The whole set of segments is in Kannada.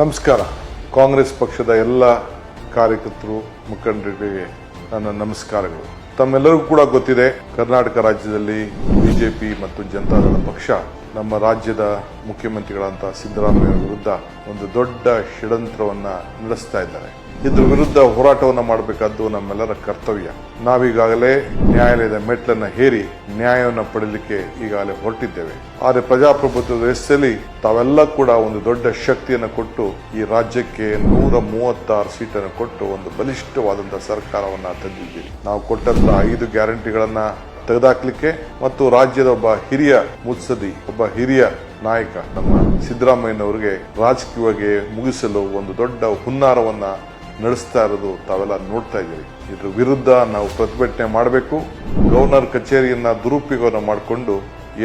ನಮಸ್ಕಾರ. ಕಾಂಗ್ರೆಸ್ ಪಕ್ಷದ ಎಲ್ಲ ಕಾರ್ಯಕರ್ತರು ಮುಖಂಡರಿಗೆ ನನ್ನ ನಮಸ್ಕಾರಗಳು. ತಮ್ಮೆಲ್ಲರಿಗೂ ಕೂಡ ಗೊತ್ತಿದೆ, ಕರ್ನಾಟಕ ರಾಜ್ಯದಲ್ಲಿ ಬಿಜೆಪಿ ಮತ್ತು ಜನತಾದಳ ಪಕ್ಷ ನಮ್ಮ ರಾಜ್ಯದ ಮುಖ್ಯಮಂತ್ರಿಗಳಂತ ಸಿದ್ದರಾಮಯ್ಯ ವಿರುದ್ಧ ಒಂದು ದೊಡ್ಡ ಷಡ್ಯಂತ್ರವನ್ನ ನಡೆಸ್ತಾ ಇದ್ದಾರೆ. ಇದ್ರ ವಿರುದ್ಧ ಹೋರಾಟವನ್ನು ಮಾಡಬೇಕಾದ್ದು ನಮ್ಮೆಲ್ಲರ ಕರ್ತವ್ಯ. ನಾವೀಗಾಗಲೇ ನ್ಯಾಯಾಲಯದ ಮೆಟ್ಲನ್ನ ಹೇರಿ ನ್ಯಾಯವನ್ನು ಪಡೆಯಲಿಕ್ಕೆ ಈಗಾಗಲೇ ಹೊರಟಿದ್ದೇವೆ. ಆದರೆ ಪ್ರಜಾಪ್ರಭುತ್ವದ ವ್ಯವಸ್ಥೆಯಲ್ಲಿ ತಾವೆಲ್ಲ ಕೂಡ ಒಂದು ದೊಡ್ಡ ಶಕ್ತಿಯನ್ನು ಕೊಟ್ಟು ಈ ರಾಜ್ಯಕ್ಕೆ 136 ಸೀಟನ್ನು ಕೊಟ್ಟು ಒಂದು ಬಲಿಷ್ಠವಾದಂತಹ ಸರ್ಕಾರವನ್ನ ತಂದಿದ್ದೀವಿ. ನಾವು ಕೊಟ್ಟಂತ 5 ಗ್ಯಾರಂಟಿಗಳನ್ನ ತೆಗೆದುಹಾಕಲಿಕ್ಕೆ ಮತ್ತು ರಾಜ್ಯದ ಒಬ್ಬ ಹಿರಿಯ ಮುತ್ಸದಿ, ಒಬ್ಬ ಹಿರಿಯ ನಾಯಕ ನಮ್ಮ ಸಿದ್ದರಾಮಯ್ಯನವರಿಗೆ ರಾಜಕೀಯವಾಗಿ ಮುಗಿಸಲು ಒಂದು ದೊಡ್ಡ ಹುನ್ನಾರವನ್ನ ನಡೆಸ್ತಾ ಇರೋದು ತಾವೆಲ್ಲ ನೋಡ್ತಾ ಇದ್ದೀರಿ. ಇದ್ರ ವಿರುದ್ಧ ನಾವು ಪ್ರತಿಭಟನೆ ಮಾಡಬೇಕು. ಗವರ್ನರ್ ಕಚೇರಿಯನ್ನ ದುರುಪಯೋಗ ಮಾಡಿಕೊಂಡು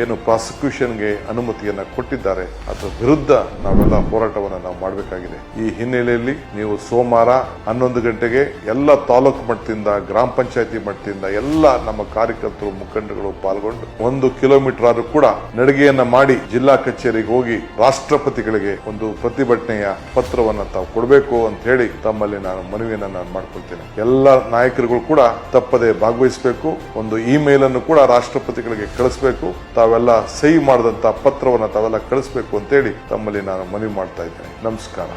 ಏನು ಪ್ರಾಸಿಕ್ಯೂಷನ್ಗೆ ಅನುಮತಿಯನ್ನ ಕೊಟ್ಟಿದ್ದಾರೆ ಅದರ ವಿರುದ್ಧ ನಾವೆಲ್ಲ ಹೋರಾಟವನ್ನು ನಾವು ಮಾಡಬೇಕಾಗಿದೆ. ಈ ಹಿನ್ನೆಲೆಯಲ್ಲಿ ನೀವು ಸೋಮವಾರ 11 ಗಂಟೆಗೆ ಎಲ್ಲ ತಾಲೂಕು ಮಟ್ಟದಿಂದ, ಗ್ರಾಮ ಪಂಚಾಯತಿ ಮಟ್ಟದಿಂದ ಎಲ್ಲ ನಮ್ಮ ಕಾರ್ಯಕರ್ತರು, ಮುಖಂಡಗಳು ಪಾಲ್ಗೊಂಡು 1 ಕಿಲೋಮೀಟರ್ ಆದ್ರೂ ಕೂಡ ನಡಿಗೆಯನ್ನ ಮಾಡಿ ಜಿಲ್ಲಾ ಕಚೇರಿಗೆ ಹೋಗಿ ರಾಷ್ಟ್ರಪತಿಗಳಿಗೆ ಒಂದು ಪ್ರತಿಭಟನೆಯ ಪತ್ರವನ್ನ ತಾವು ಕೊಡಬೇಕು ಅಂತ ಹೇಳಿ ತಮ್ಮಲ್ಲಿ ನಾನು ಮನವಿಯನ್ನ ನಾನು ಮಾಡ್ಕೊಳ್ತೇನೆ. ಎಲ್ಲ ನಾಯಕರುಗಳು ಕೂಡ ತಪ್ಪದೆ ಭಾಗವಹಿಸಬೇಕು. ಒಂದು ಇಮೇಲ್ ಅನ್ನು ಕೂಡ ರಾಷ್ಟ್ರಪತಿಗಳಿಗೆ ಕಳಿಸಬೇಕು. ತಾವೆಲ್ಲ ಸಹಿ ಮಾಡಿದಂತ ಪತ್ರವನ್ನು ತಾವೆಲ್ಲ ಕಳಿಸಬೇಕು ಅಂತೇಳಿ ತಮ್ಮಲ್ಲಿ ನಾನು ಮನವಿ ಮಾಡ್ತಾ ಇದ್ದೇನೆ. ನಮಸ್ಕಾರ.